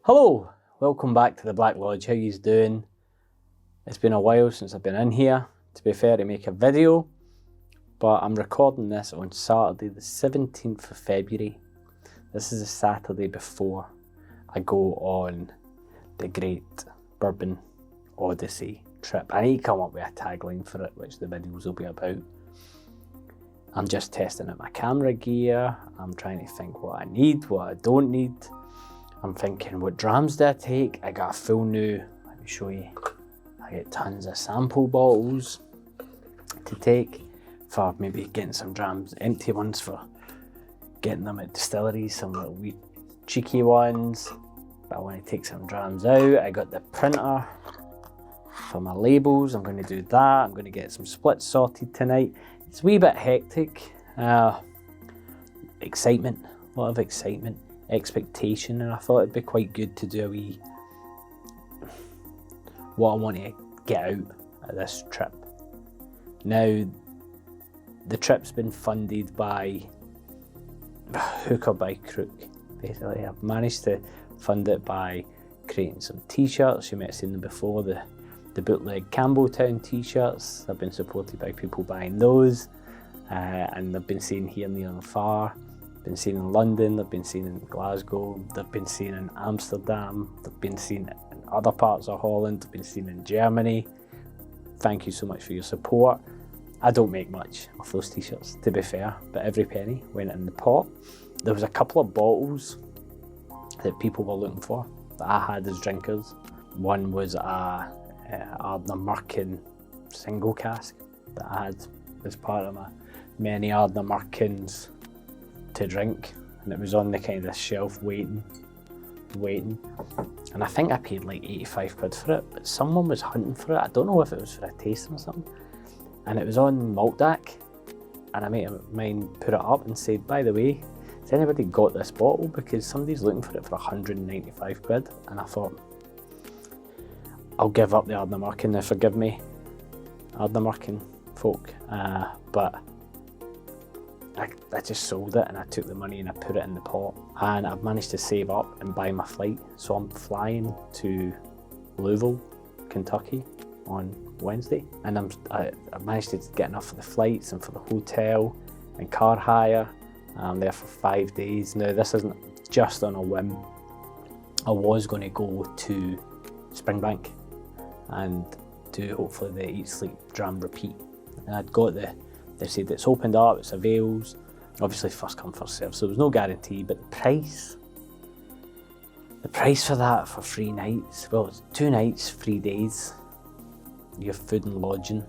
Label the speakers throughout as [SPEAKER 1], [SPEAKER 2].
[SPEAKER 1] Hello, welcome back to the Black Lodge. How yous doing? It's been a while since I've been in here, to be fair, to make a video, but I'm recording this on Saturday the 17th of February. This is the Saturday before I go on the Great Bourbon Odyssey trip. I need to come up with a tagline for it, which the videos will be about. I'm just testing out my camera gear. I'm trying to think what I need, what I don't need. I'm thinking, what drams do I take? I got a full new, let me show you. I get tons of sample bottles to take for maybe getting some drams, empty ones for getting them at distilleries, some little wee cheeky ones. But I want to take some drams out. I got the printer for my labels. I'm going to do that. I'm going to get some splits sorted tonight. It's a wee bit hectic. Excitement, a lot of excitement. Expectation, and I thought it'd be quite good to do a wee what I want to get out of this trip. Now, the trip's been funded by hook or by crook. Basically, I've managed to fund it by creating some t-shirts. You might have seen them before, the bootleg Campbelltown t-shirts. I've been supported by people buying those, and they've been seen here near and far. Been seen in London, they've been seen in Glasgow, they've been seen in Amsterdam, they've been seen in other parts of Holland, they've been seen in Germany. Thank you so much for your support. I don't make much of those t-shirts, to be fair, but every penny went in the pot. There was a couple of bottles that people were looking for that I had as drinkers. One was a Ardnamurchan single cask that I had as part of my many Ardnamurchans to drink, and it was on the kind of shelf waiting, and I think I paid like 85 quid for it, but someone was hunting for it. I don't know if it was for a tasting or something, and it was on Maltdac, and a mate of mine put it up and said, by the way, has anybody got this bottle, because somebody's looking for it for 195 quid, and I thought, I'll give up the Ardnamurchan now, forgive me, Ardnamurchan folk, but I just sold it, and I took the money and I put it in the pot, and I've managed to save up and buy my flight. So I'm flying to Louisville, Kentucky on Wednesday, and I've managed to get enough for the flights and for the hotel and car hire. I'm there for 5 days. Now, this isn't just on a whim. I was going to go to Springbank and do hopefully the Eat, Sleep, Dram, Repeat, and I'd got they said it's opened up, it's avails, obviously first come first serve, so there was no guarantee, but the price for that for 3 nights, well, it's 2 nights, 3 days, your food and lodging,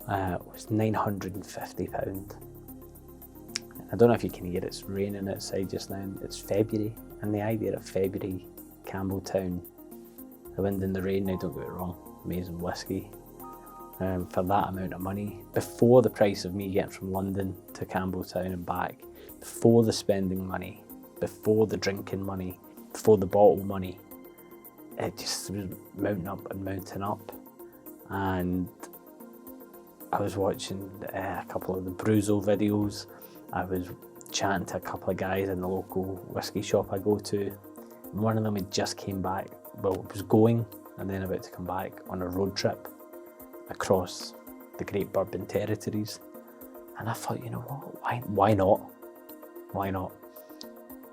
[SPEAKER 1] was £950. I don't know if you can hear, it's raining outside just now. It's February, and the idea of February, Campbelltown, the wind and the rain, now don't get it wrong, amazing whiskey. For that amount of money, before the price of me getting from London to Campbelltown and back, before the spending money, before the drinking money, before the bottle money, it just was mounting up and mounting up. And I was watching a couple of the Bruzo videos, I was chatting to a couple of guys in the local whiskey shop I go to, and one of them had just came back, well, was going and then about to come back on a road trip across the Great Bourbon territories, and I thought, you know what, why not?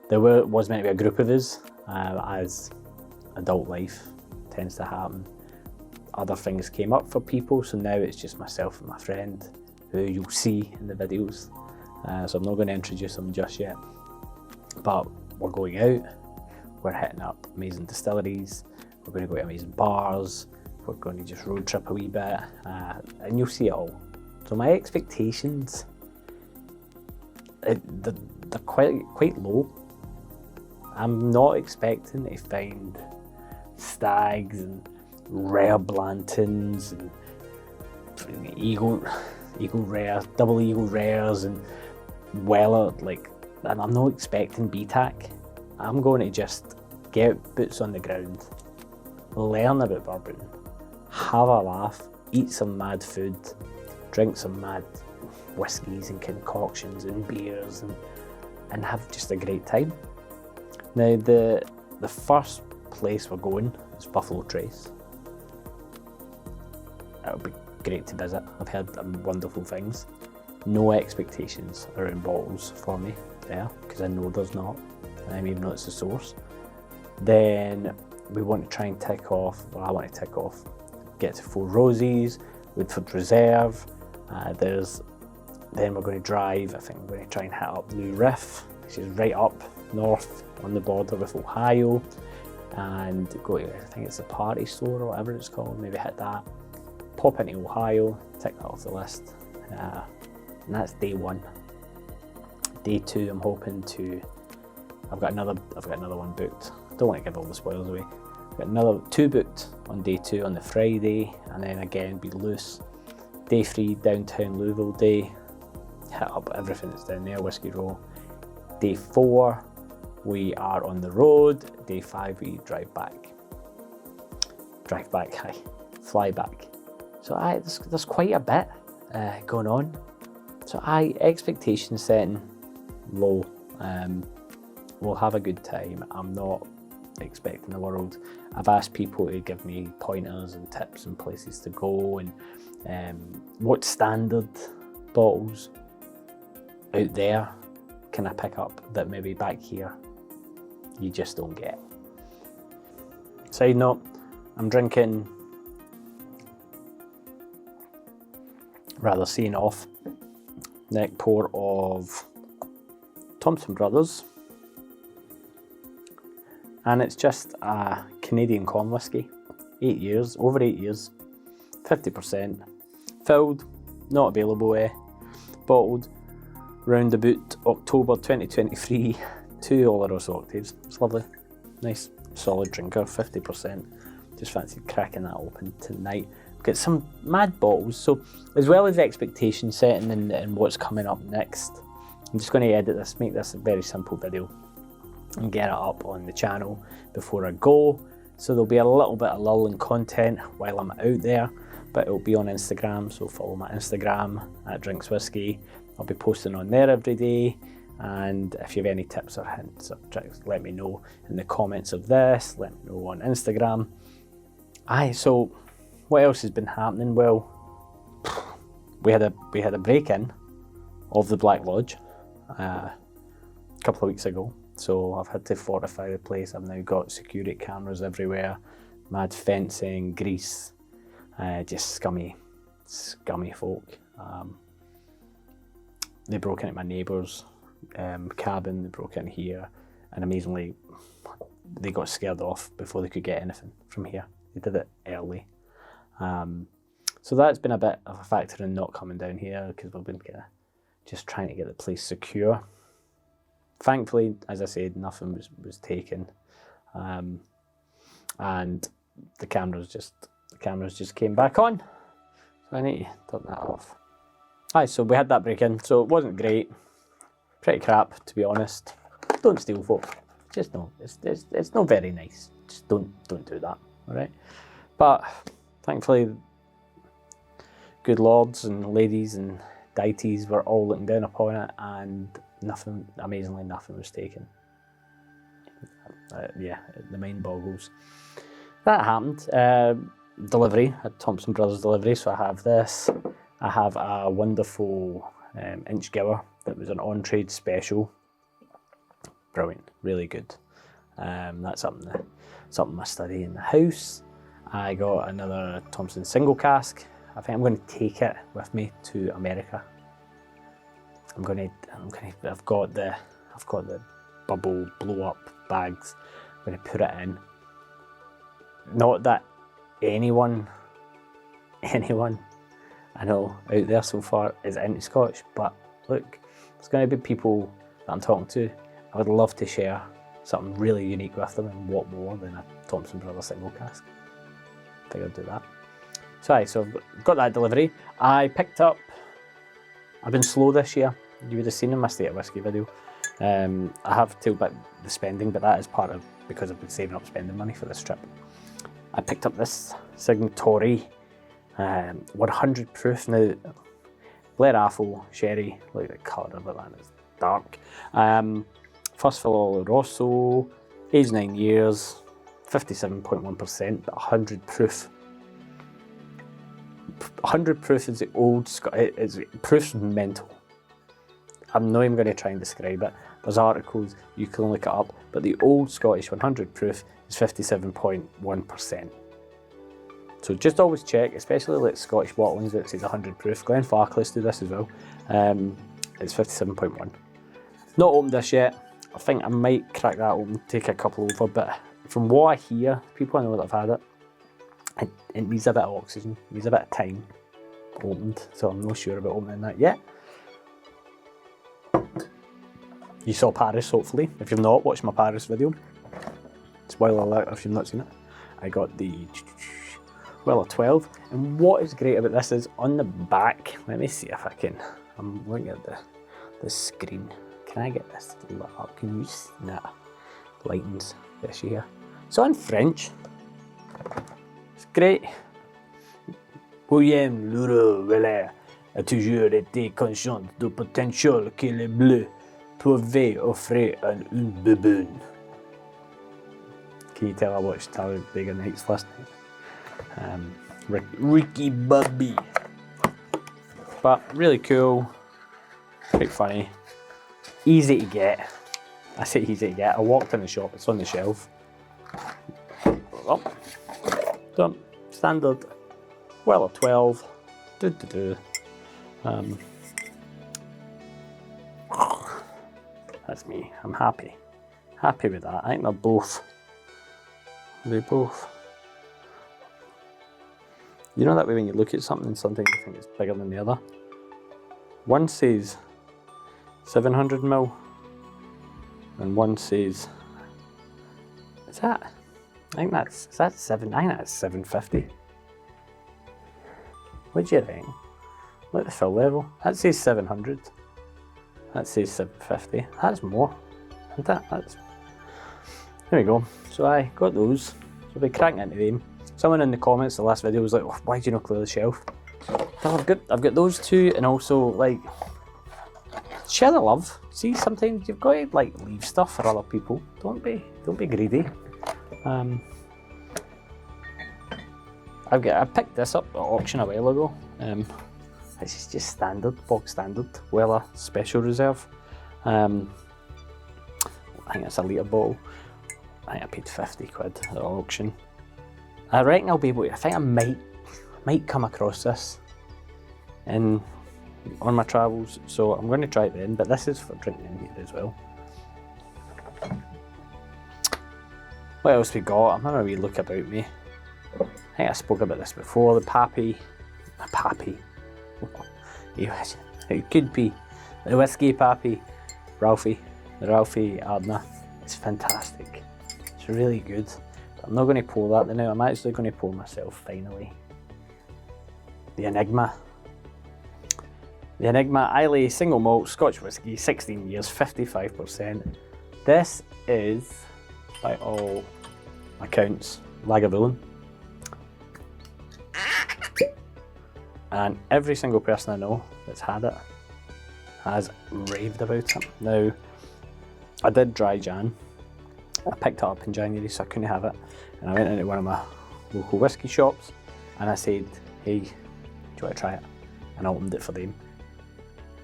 [SPEAKER 1] There was meant to be a group of us, as adult life tends to happen. Other things came up for people, so now it's just myself and my friend, who you'll see in the videos, so I'm not going to introduce them just yet, but we're going out, we're hitting up amazing distilleries, we're going to go to amazing bars, we're going to just road trip a wee bit, and you'll see it all. So my expectations, they're quite low. I'm not expecting to find stags and rare Blantons and eagle rares, double eagle rares, and Weller. And I'm not expecting BTAC. I'm going to just get boots on the ground, learn about bourbon, have a laugh, eat some mad food, drink some mad whiskies and concoctions and beers and have just a great time. Now the first place we're going is Buffalo Trace. It'll be great to visit. I've heard wonderful things. No expectations around bottles for me there, because I know there's not, even though it's the source. Then we want to try and tick off, I want to tick off, get to Four Roses, Woodford Reserve. Then we're going to drive, I think we're going to try and hit up New Riff, which is right up north on the border with Ohio, and go to, I think it's the Party Store or whatever it's called, maybe hit that. Pop into Ohio, tick that off the list, and that's day one. Day two, I'm hoping to, I've got another one booked. Don't want to give all the spoilers away. I've got another two booked on day two on the Friday, and then again be loose. Day three, downtown Louisville day, hit up everything that's down there, Whiskey Row. Day four, we are on the road. Day five, we drive back, fly back. So there's quite a bit going on. So expectation setting low. We'll have a good time. I'm not expecting the world. I've asked people to give me pointers and tips and places to go, and what standard bottles out there can I pick up that maybe back here you just don't get. Side note, I'm drinking, rather seeing off, neck pour of Thompson Brothers, and it's just a Canadian corn whisky, 8 years, over 8 years, 50%, filled, not available, bottled, round about October 2023, 2 Oloroso octaves. It's lovely, nice, solid drinker, 50%. Just fancy cracking that open tonight. Get some mad bottles. So as well as expectation setting and what's coming up next, I'm just going to edit this, make this a very simple video and get it up on the channel before I go. So there'll be a little bit of lull in content while I'm out there, but it'll be on Instagram, so follow my Instagram at Drinks Whiskey. I'll be posting on there every day, and if you have any tips or hints or tricks, let me know in the comments of this, let me know on Instagram. So what else has been happening? Well, we had a break-in of the Black Lodge a couple of weeks ago, so I've had to fortify the place. I've now got security cameras everywhere, mad fencing, grease, just scummy folk. They broke into my neighbour's cabin, they broke in here, and amazingly they got scared off before they could get anything from here. They did it early. So that's been a bit of a factor in not coming down here, because we've been just trying to get the place secure. Thankfully, as I said, nothing was taken, and the cameras just came back on. So I need to turn that off. So we had that break-in, so it wasn't great. Pretty crap, to be honest. Don't steal, folk. Just no, it's not very nice. Just don't do that, all right? But thankfully, good lords and ladies and deities were all looking down upon it, and amazingly nothing was taken. The mind boggles. That happened. Delivery, at Thompson Brothers delivery, so I have this. I have a wonderful inch giver that was an on-trade special. Brilliant, really good. That's something I study in the house. I got another Thompson single cask. I think I'm going to take it with me to America. I've got the bubble blow up bags. I'm going to put it in. Not that anyone I know out there so far is into Scotch, but look, there's going to be people that I'm talking to. I would love to share something really unique with them, and what more than a Thompson Brothers single cask. I think I'll do that. So I've got that delivery. I've been slow this year. You would have seen in my State of Whiskey video. I have tailed back the spending, but that is part of because I've been saving up spending money for this trip. I picked up this Signatory 100 proof. Now, Blair Apple, Sherry, look at the colour of it, man, it's dark. First fill Rosso, age 9 years, 57.1%, but 100 proof. 100 proof is the old Scottish, proof's mental. I'm not even going to try and describe it. There's articles, you can look it up, but the old Scottish 100 proof is 57.1%. So just always check, especially like Scottish bottlings that says 100 proof. Glenfarclas do this as well. It's 57.1. Not opened this yet. I think I might crack that open, take a couple over, but from what I hear, people I know that have had it, it needs a bit of oxygen, it needs a bit of time opened, so I'm not sure about opening that yet. You saw Paris, hopefully. If you've not, watch my Paris video. Spoiler alert if you've not seen it. I got the Weller 12, and what is great about this is on the back, let me see if I can, I'm looking at the screen. Can I get this lit up? Can you see that? Lightens this here. So in French, it's great. William Leroux Weller a toujours été conscient du potentiel que les Bleus pouvaient offrir à une Bourbon. Can you tell I watched Talladega Nights last night? Ricky Bobby. But really cool, quite funny, easy to get. I say easy to get. I walked in the shop, it's on the shelf. Oh, done. Standard Weller 12. That's me. I'm happy. Happy with that. I think they're both. You know that way when you look at something, sometimes you think it's bigger than the other. One says 700ml and one says, is that 750. What do you think? Look at the fill level. That says 700. That says 750. That's more. Isn't that? There we go. So I got those. So I'll be cracking into them. Someone in the comments, the last video was like, oh, why do you not clear the shelf? So I've got those two, and also like share the love. See, sometimes you've got to like leave stuff for other people. Don't be greedy. I picked this up at auction a while ago. This is just standard, box standard, Weller Special Reserve. I think it's a litre bottle. I think I paid 50 quid at auction. I reckon I'll be able to, I think I might come across this on my travels, so I'm going to try it then, but this is for drinking in here as well. What else we got? I'm having a wee look about me. I think I spoke about this before, the Pappy. It could be the whiskey Pappy, the Ralphie Ardna. It's fantastic. It's really good. I'm not going to pour that now. I'm actually going to pour myself finally the Enigma. The Enigma Islay Single Malt Scotch Whisky, 16 years, 55%. This is, by all accounts, Lagavulin. And every single person I know that's had it has raved about it. Now, I did dry Jan. I picked it up in January, so I couldn't have it. And I went into one of my local whisky shops and I said, hey, do you want to try it? And I opened it for them.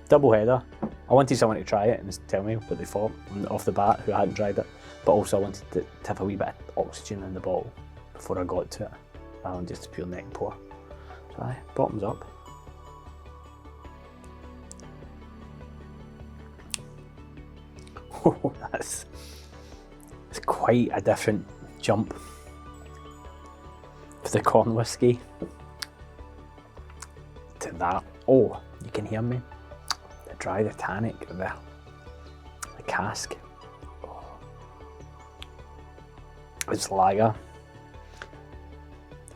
[SPEAKER 1] Double header. I wanted someone to try it and just tell me what they thought off the bat who hadn't tried it. But also I wanted to have a wee bit of oxygen in the bottle before I got to it, rather than just a pure neck pour. So aye, bottoms up. Oh, it's quite a different jump for the corn whisky to that. Oh, you can hear me. The dry, the tannic, the cask. Oh. It's lager.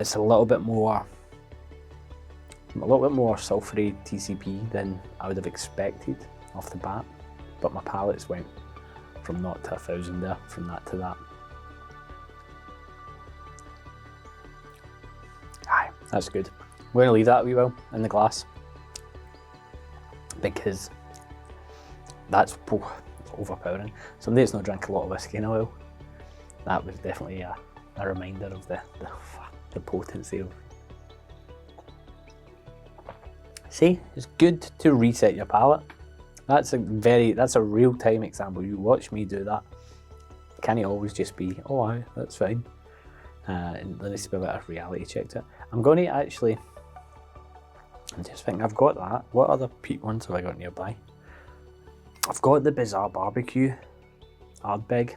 [SPEAKER 1] It's a little bit more sulphury TCP than I would have expected off the bat, but my palates went from 0 to 1,000 there, from that to that. That's good. I'm going to leave that a wee while in the glass because that's overpowering. Somebody that's not drank a lot of whiskey in a while, that was definitely a reminder of the potency of. See, it's good to reset your palate. That's a real-time example. You watch me do that. Can it always just be, oh aye, that's fine. And there needs to be a bit of reality check to it. I'm going to actually, I'm just thinking, I've got that. What other peat ones have I got nearby? I've got the Bizarre Barbecue Ardbeg.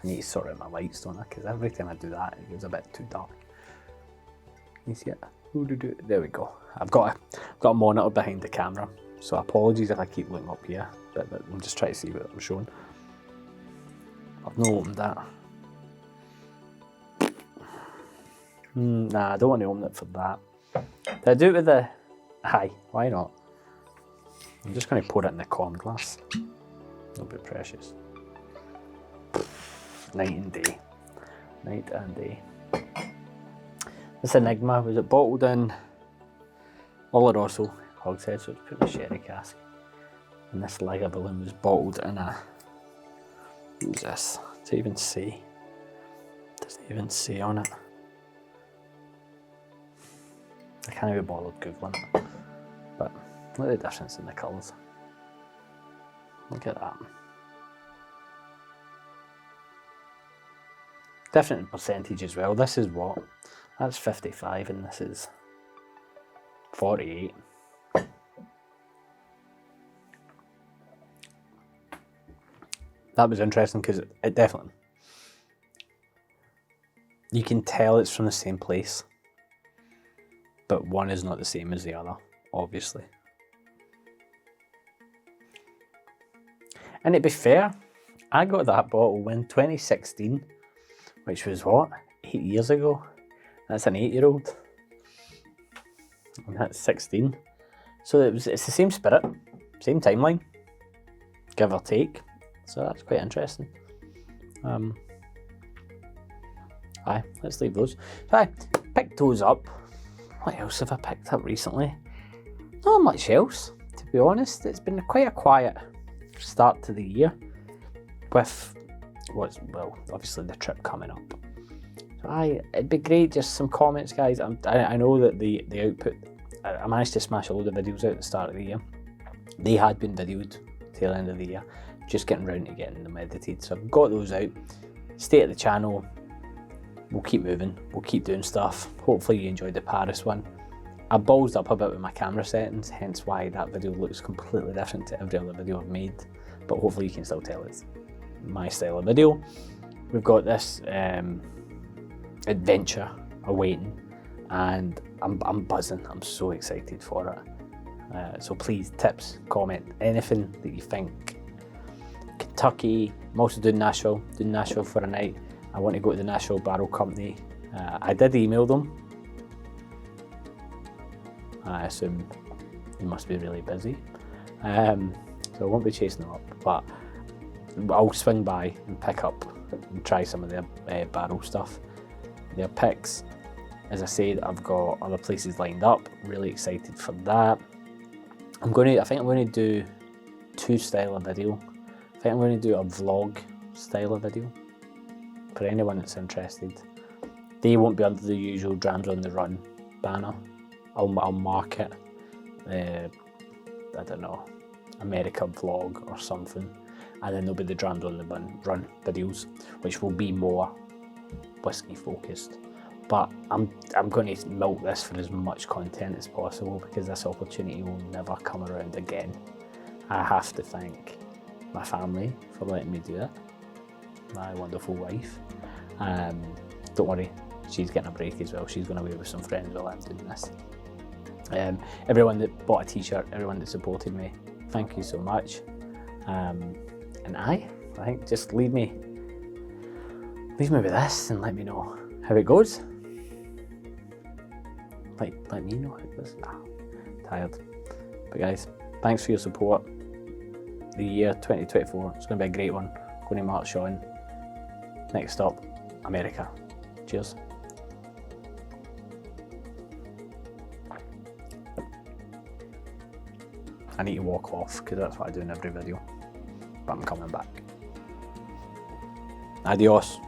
[SPEAKER 1] I need to sort out my lights, don't I? Because every time I do that, it gets a bit too dark. Can you see it? There we go. I've got a monitor behind the camera, so apologies if I keep looking up here, but I'm just trying to see what I'm showing. I've not opened that. Nah, I don't want to open it for that. Did I do it with the... Aye, why not? I'm just going to pour it in the corn glass. It'll be precious. Night and day. Night and day. This Enigma, was it bottled in Oloroso hogshead, so it's put in a sherry cask. And this Lagavulin was bottled in a... What was this? Does it even say? Doesn't even say on it. I can't even bother Googling it. But look at the difference in the colours. Look at that. Different percentage as well. This is what? That's 55 and this is 48. That was interesting because it definitely, you can tell it's from the same place, but one is not the same as the other, obviously. And to be fair, I got that bottle in 2016, which was what, 8 years ago? That's an 8-year-old, and that's 16. So it's the same spirit, same timeline, give or take. So that's quite interesting. Aye, let's leave those. So I picked those up. What else have I picked up recently? Not much else, to be honest. It's been quite a quiet start to the year with obviously the trip coming up. So it'd be great, just some comments, guys. I know that the output, I managed to smash a load of videos out at the start of the year. They had been videoed till the end of the year, just getting round to getting them edited. So I've got those out. Stay at the channel. We'll keep moving. We'll keep doing stuff. Hopefully you enjoyed the Paris one. I ballsed up a bit with my camera settings, hence why that video looks completely different to every other video I've made. But hopefully you can still tell it's my style of video. We've got this adventure awaiting, and I'm buzzing. I'm so excited for it. So please, tips, comment, anything that you think. Kentucky, I'm also doing Nashville for a night. I want to go to the Nashville Barrel Company. I did email them. I assume they must be really busy. So I won't be chasing them up, but I'll swing by and pick up and try some of their barrel stuff. Their picks. As I said, I've got other places lined up. Really excited for that. I think I'm going to do two style of video. I think I'm going to do a vlog style of video for anyone that's interested. They won't be under the usual Drams on the Run banner. I'll mark it, I don't know, America vlog or something, and then there'll be the Drams on the Run videos, which will be more whiskey focused. But I'm going to milk this for as much content as possible because this opportunity will never come around again. I have to thank my family for letting me do it. My wonderful wife. Don't worry, she's getting a break as well. She's going away with some friends while I'm doing this. Everyone that bought a t-shirt, everyone that supported me, thank you so much. And I think just leave me with this and let me know how it goes. Let me know how it goes. Tired. But guys, thanks for your support. The year 2024, it's going to be a great one. Going to march on. Next stop, America. Cheers. I need to walk off because that's what I do in every video. But I'm coming back. Adios.